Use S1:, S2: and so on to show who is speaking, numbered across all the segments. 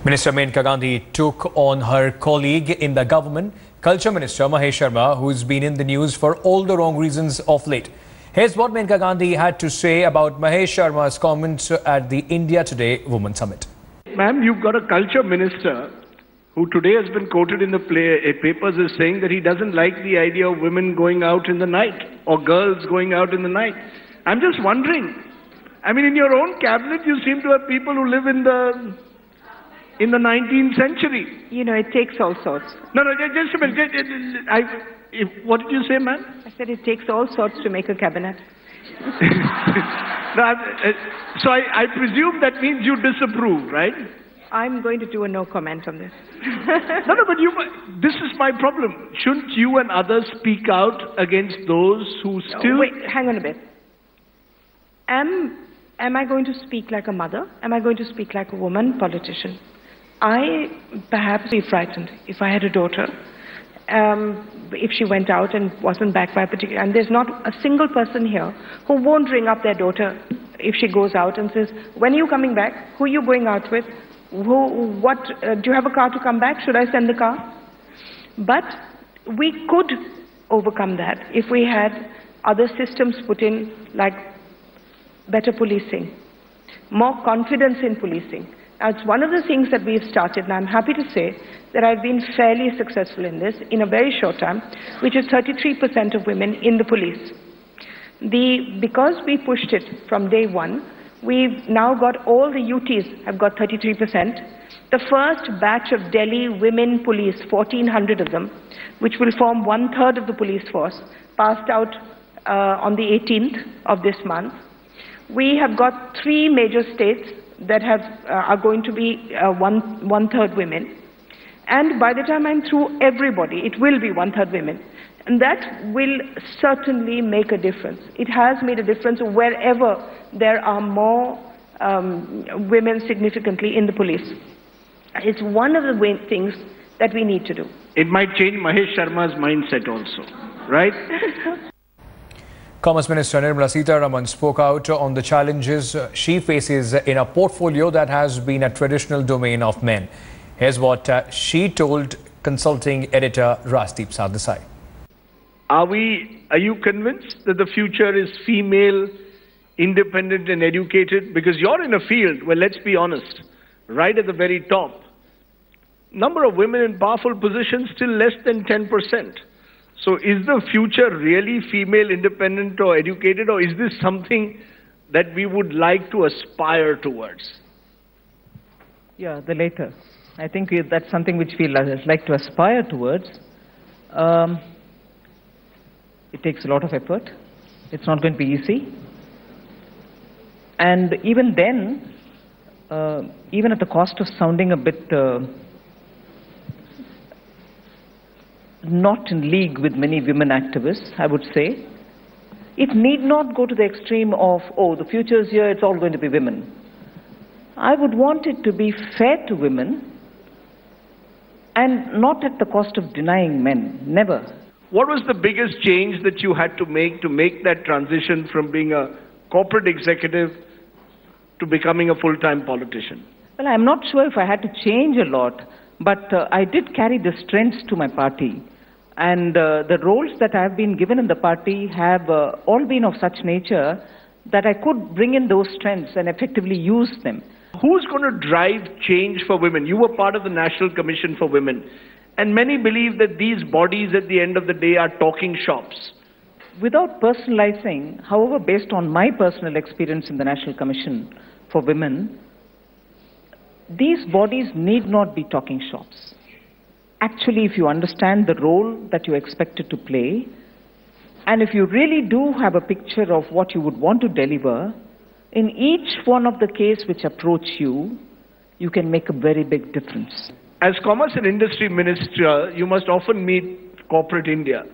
S1: Minister Maneka Gandhi took on her colleague in the government, Culture Minister Mahesh Sharma, who's been in the news for all the wrong reasons of late. Here's what Maneka Gandhi had to say about Mahesh Sharma's comments at the India Today Women Summit.
S2: Ma'am, you've got a culture minister who today has been quoted in the papers as saying that he doesn't like the idea of women going out in the night or girls going out in the night. I'm just wondering, I mean, in your own cabinet, you seem to have people who live in the 19th century.
S3: You know, it takes all sorts.
S2: No, just a minute. What did you say, ma'am?
S3: I said it takes all sorts to make a cabinet.
S2: So I presume that means you disapprove, right?
S3: I'm going to do a no comment on this.
S2: No, but this is my problem. Shouldn't you and others speak out against those who still...
S3: Wait, hang on a bit. Am I going to speak like a mother? Am I going to speak like a woman politician? I perhaps be frightened if I had a daughter, if she went out and wasn't back by a particular... And there's not a single person here who won't ring up their daughter if she goes out and says, when are you coming back? Who are you going out with? Do you have a car to come back? Should I send the car? But we could overcome that if we had other systems put in, like better policing, more confidence in policing. Now, it's one of the things that we've started, and I'm happy to say that I've been fairly successful in this in a very short time, which is 33% of women in the police. Because we pushed it from day one, we've now got all the UTs have got 33%. The first batch of Delhi women police, 1,400 of them, which will form 1/3 of the police force, passed out on the 18th of this month. We have got 3 major states that are going to be 1/3 women. And by the time I'm through, everybody, it will be 1/3 women. And that will certainly make a difference. It has made a difference wherever there are more women significantly in the police. It's one of the things that we need to do.
S2: It might change Mahesh Sharma's mindset also, right?
S1: Commerce Minister Nirmala Sitharaman spoke out on the challenges she faces in a portfolio that has been a traditional domain of men. Here's what she told consulting editor Rajdeep Sardesai.
S2: Are you convinced that the future is female, independent and educated? Because you're in a field where, let's be honest, right at the very top, number of women in powerful positions still less than 10%. So is the future really female, independent or educated, or is this something that we would like to aspire towards?
S4: Yeah, the latter. I think that's something which we like to aspire towards. It takes a lot of effort. It's not going to be easy. And even then, even at the cost of sounding a bit not in league with many women activists, I would say, it need not go to the extreme of, oh, the future is here, it's all going to be women. I would want it to be fair to women and not at the cost of denying men, never.
S2: What was the biggest change that you had to make that transition from being a corporate executive to becoming a full-time politician?
S4: Well, I'm not sure if I had to change a lot, but I did carry the strengths to my party. And the roles that I have been given in the party have all been of such nature that I could bring in those strengths and effectively use them.
S2: Who's going to drive change for women? You were part of the National Commission for Women. And many believe that these bodies at the end of the day are talking shops.
S4: Without personalizing, however, based on my personal experience in the National Commission for Women, these bodies need not be talking shops. Actually, if you understand the role that you're expected to play, and if you really do have a picture of what you would want to deliver, in each one of the case which approach you, you can make a very big difference.
S2: As Commerce and Industry Minister, you must often meet corporate India.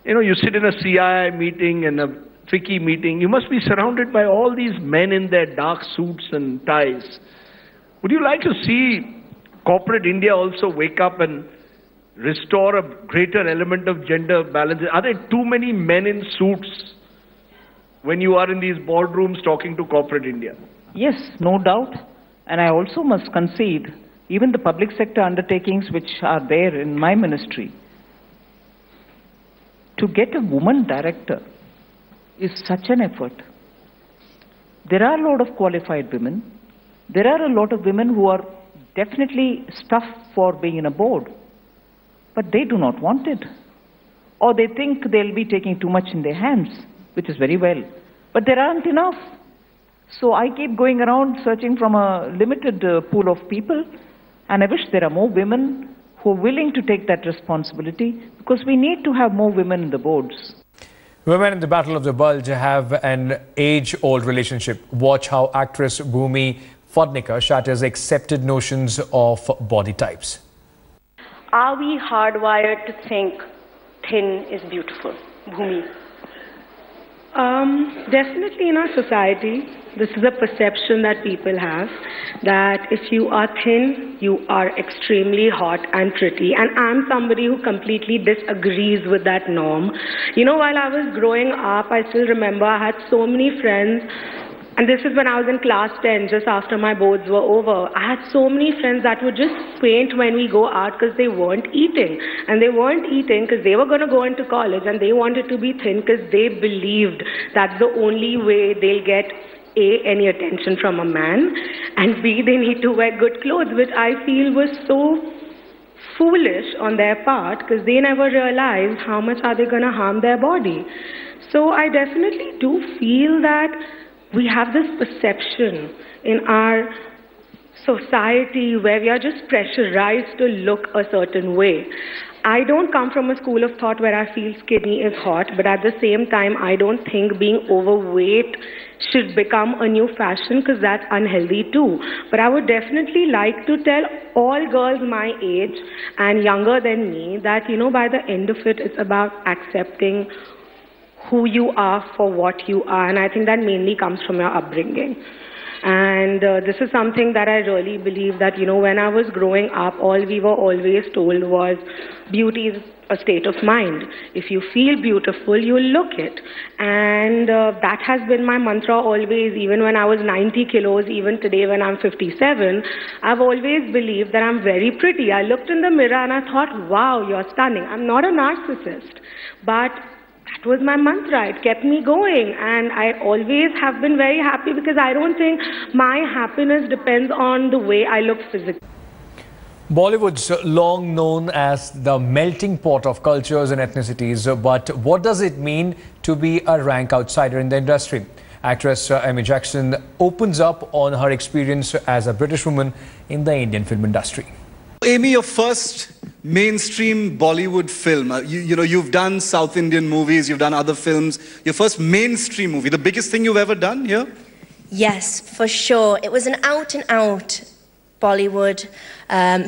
S2: You know, you sit in a CII meeting and a FICCI meeting, you must be surrounded by all these men in their dark suits and ties. Would you like to see corporate India also wake up and restore a greater element of gender balance? Are there too many men in suits when you are in these boardrooms talking to corporate India?
S4: Yes, no doubt. And I also must concede even the public sector undertakings which are there in my ministry, to get a woman director is such an effort. There are a lot of qualified women. There are a lot of women who are definitely stuffed for being in a board, but they do not want it. Or they think they'll be taking too much in their hands, which is very well. But there aren't enough. So I keep going around searching from a limited pool of people, and I wish there are more women who are willing to take that responsibility, because we need to have more women in the boards.
S1: Women in the Battle of the Bulge have an age-old relationship. Watch how actress Bhumi shatters accepted notions of body types.
S5: Are we hardwired to think thin is beautiful? Bhumi.
S3: Definitely in our society, this is a perception that people have, that if you are thin, you are extremely hot and pretty. And I'm somebody who completely disagrees with that norm. You know, while I was growing up, I still remember I had so many friends. And this is when I was in class 10, just after my boards were over. I had so many friends that would just faint when we go out because they weren't eating. And they weren't eating because they were going to go into college, and they wanted to be thin because they believed that's the only way they'll get A, any attention from a man, and B, they need to wear good clothes, which I feel was so foolish on their part, because they never realized how much are they going to harm their body. So I definitely do feel that we have this perception in our society where we are just pressurized to look a certain way. I don't come from a school of thought where I feel skinny is hot, but at the same time, I don't think being overweight should become a new fashion, because that's unhealthy too. But I would definitely like to tell all girls my age and younger than me that, you know, by the end of it, it's about accepting who you are for what you are, and I think that mainly comes from your upbringing. And this is something that I really believe that, you know, when I was growing up, all we were always told was beauty is a state of mind. If you feel beautiful, you look it. And that has been my mantra always, even when I was 90 kilos, even today when I'm 57, I've always believed that I'm very pretty. I looked in the mirror and I thought, wow, you're stunning. I'm not a narcissist, but that was my mantra. It kept me going, and I always have been very happy, because I don't think my happiness depends on the way I look physically.
S1: Bollywood's long known as the melting pot of cultures and ethnicities, but what does it mean to be a rank outsider in the industry? Actress Amy Jackson opens up on her experience as a British woman in the Indian film industry.
S6: Amy, your first mainstream Bollywood film, you know, you've done South Indian movies, you've done other films. Your first mainstream movie, the biggest thing you've ever done here?
S7: Yes, for sure. It was an out-and-out Bollywood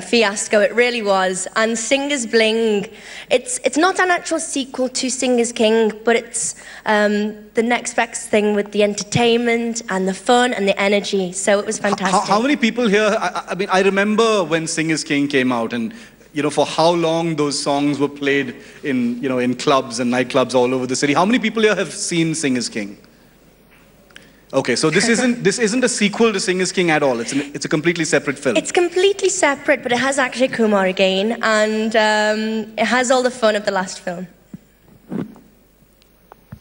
S7: fiasco, it really was. And Singer's Bling, it's not an actual sequel to Singer's King, but it's the next best thing with the entertainment and the fun and the energy. So it was fantastic.
S6: How many people here, I mean, I remember when Singer's King came out, and you know, for how long those songs were played in, you know, in clubs and nightclubs all over the city. How many people here have seen Singer's King? Okay, so this isn't a sequel to Singer's King at all. It's a completely separate film.
S7: It's completely separate, but it has Akshay Kumar again, and it has all the fun of the last film.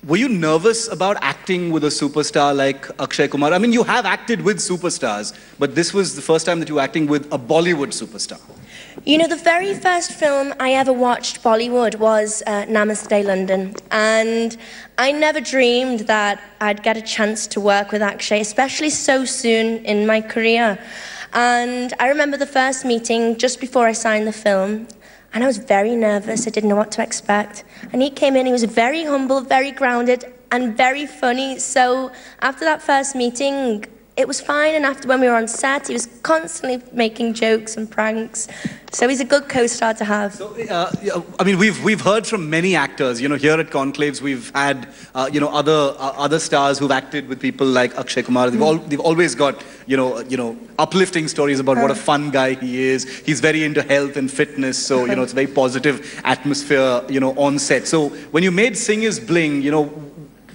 S6: Were you nervous about acting with a superstar like Akshay Kumar? I mean, you have acted with superstars, but this was the first time that you were acting with a Bollywood superstar.
S7: You know, the very first film I ever watched Bollywood was Namaste London, and I never dreamed that I'd get a chance to work with Akshay, especially so soon in my career. And I remember the first meeting just before I signed the film, and I was very nervous. I didn't know what to expect. And he came in, he was very humble, very grounded, and very funny. So after that first meeting, it was fine. And after, when we were on set, he was constantly making jokes and pranks. So he's a good co-star to have.
S6: So, I mean, we've heard from many actors. You know, here at Conclaves, we've had you know, other stars who've acted with people like Akshay Kumar. They've always got you know uplifting stories about what a fun guy he is. He's very into health and fitness. So you know, it's a very positive atmosphere, you know, on set. So when you made Singer's Bling, you know,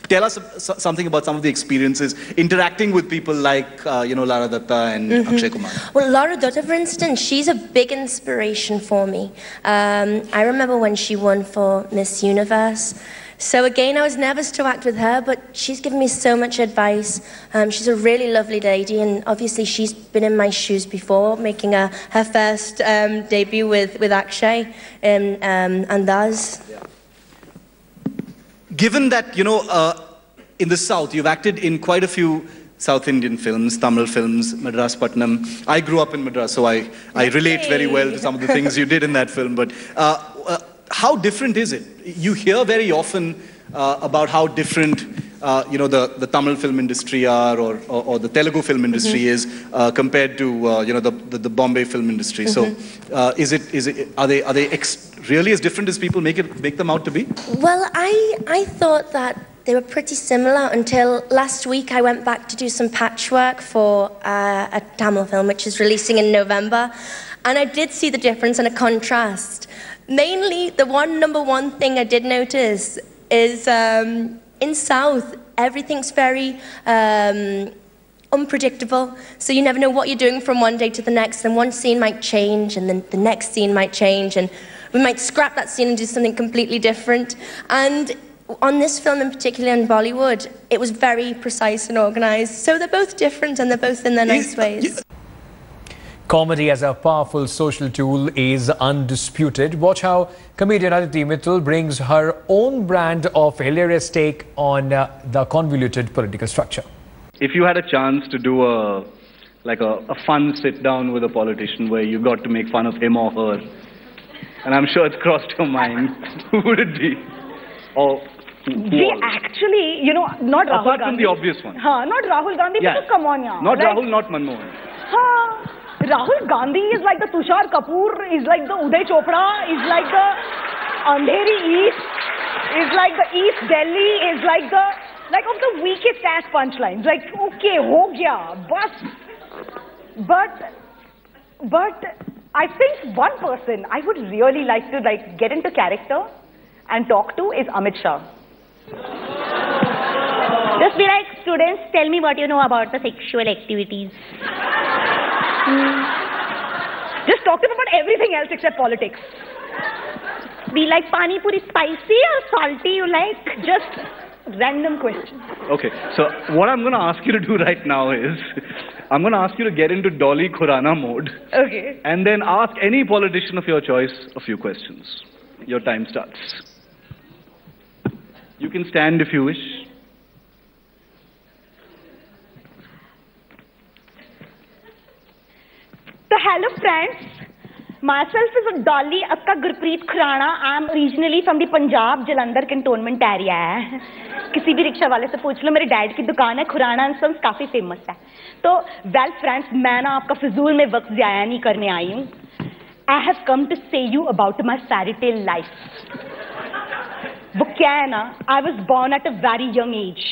S6: Tell us something about some of the experiences interacting with people like, Lara Datta and Akshay Kumar.
S7: Well, Lara Datta, for instance, she's a big inspiration for me. I remember when she won for Miss Universe. So again, I was nervous to act with her, but she's given me so much advice. She's a really lovely lady, and obviously she's been in my shoes before, making her first debut with Akshay and Andaz.
S6: Yeah. Given that, in the South, you've acted in quite a few South Indian films, Tamil films, Madras Patnam. I grew up in Madras, so I relate very well to some of the things you did in that film. But how different is it? You hear very often about how different, the Tamil film industry are, or the Telugu film industry is compared to, the Bombay film industry. So, are they really as different as people make them out to be?
S7: Well, I thought that they were pretty similar until last week. I went back to do some patchwork for a Tamil film, which is releasing in November, and I did see the difference and a contrast. Mainly, the number one thing I did notice is in South, everything's very unpredictable. So you never know what you're doing from one day to the next, and one scene might change, and then the next scene might change, and we might scrap that scene and do something completely different. And on this film in particular, in Bollywood, it was very precise and organised. So they're both different, and they're both in their nice ways.
S1: Comedy as a powerful social tool is undisputed. Watch how comedian Aditi Mittal brings her own brand of hilarious take on the convoluted political structure.
S2: If you had a chance to do a fun sit down with a politician where you got to make fun of him or her, and I'm sure it's crossed your mind, who would it be? Or
S8: actually, not Rahul
S2: Apart
S8: Gandhi.
S2: from the obvious one.
S8: Not Rahul Gandhi,
S2: yes.
S8: But come on, yeah.
S2: Not Rahul, not Manmohan.
S8: Rahul Gandhi is like the Tushar Kapoor, is like the Uday Chopra, is like the Andheri East, is like the East Delhi, is like of the weakest ass punchlines. Like, okay, ho gaya, but I think one person I would really like to get into character and talk to is Amit Shah.
S5: Just be like, students, tell me what you know about the sexual activities.
S8: Just talk to them about everything else except politics.
S5: Be like, pani puri spicy or salty you like?
S8: Just random questions.
S2: Okay, so what I'm going to ask you to do right now is, I'm going to ask you to get into Dolly Khurana mode.
S8: Okay.
S2: And then ask any politician of your choice a few questions. Your time starts. You can stand if you wish.
S8: So hello friends, myself is Dolly Akka Gurpreet Khurana. I am originally from the Punjab, Jalandhar cantonment area. किसी भी rickshaw वाले से पूछ लो, मेरे dad की दुकान है, Khurana and sons काफी फेमस है. तो वेल फ्रेंड्स, मैं ना आपका फिजूल में वक्त ज़ाया नहीं करने आई हूँ. I have come to say you about my fairy tale life. वो क्या है ना, I was born at a very young age.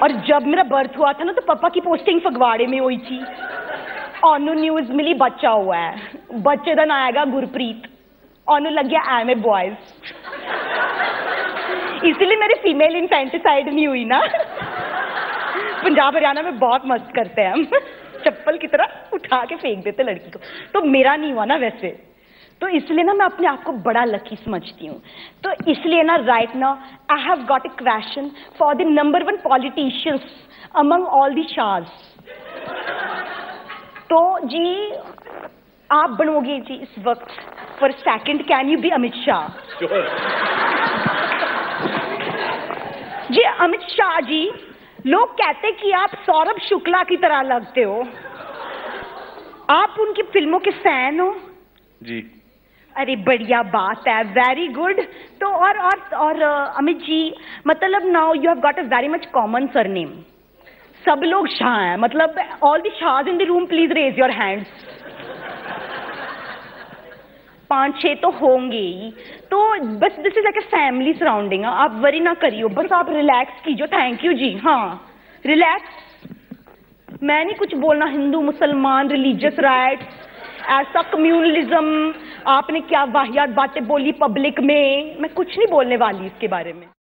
S8: और जब मेरा बर्थ हुआ था ना, तो पापा की पोस्टिंग फगवाड़े में हुई थी. ओनू न्यूज़ मिली बच्चा हुआ है, बच्चे का नाम आएगा गुरप्रीत. ओनू लग गया एम ए बॉयज, इसलिए मेरी फीमेल इन्फेंटिसाइड नहीं हुई ना. पंजाब हरियाणा में बहुत मस्त करते हैं हम, चप्पल की तरह उठा के फेंक देते लड़की को. तो मेरा नहीं हुआ ना वैसे, तो इसलिए ना मैं अपने आप को बड़ा लकी समझती हूँ. तो इसलिए ना right now I have got a question for the number 1 politicians among all the Shahs. तो जी आप बनोगे जी इस वक्त for second, can you be Amit Shah? जी अमित शाह जी, लोग कहते कि आप सौरभ शुक्ला की तरह लगते हो. आप उनकी फिल्मों के फैन हो?
S2: जी.
S8: अरे बढ़िया बात है, वेरी गुड. तो और अमित जी, मतलब now you have got a very much common surname. सब लोग शाह हैं, मतलब all the Shahs in the room please raise your hands. 5-6 तो होंगे ही. तो बस this is like a family surrounding. आप वरी ना करियो, बस आप रिलैक्स कीजिए. Thank you ji. हाँ रिलैक्स. मैं नहीं कुछ बोलना, हिंदू मुसलमान रिलीजियस राइट्स ऐसा कम्युनलिज्म, आपने क्या वाहियात बातें बोली पब्लिक में, मैं कुछ नहीं बोलने वाली इसके बारे में।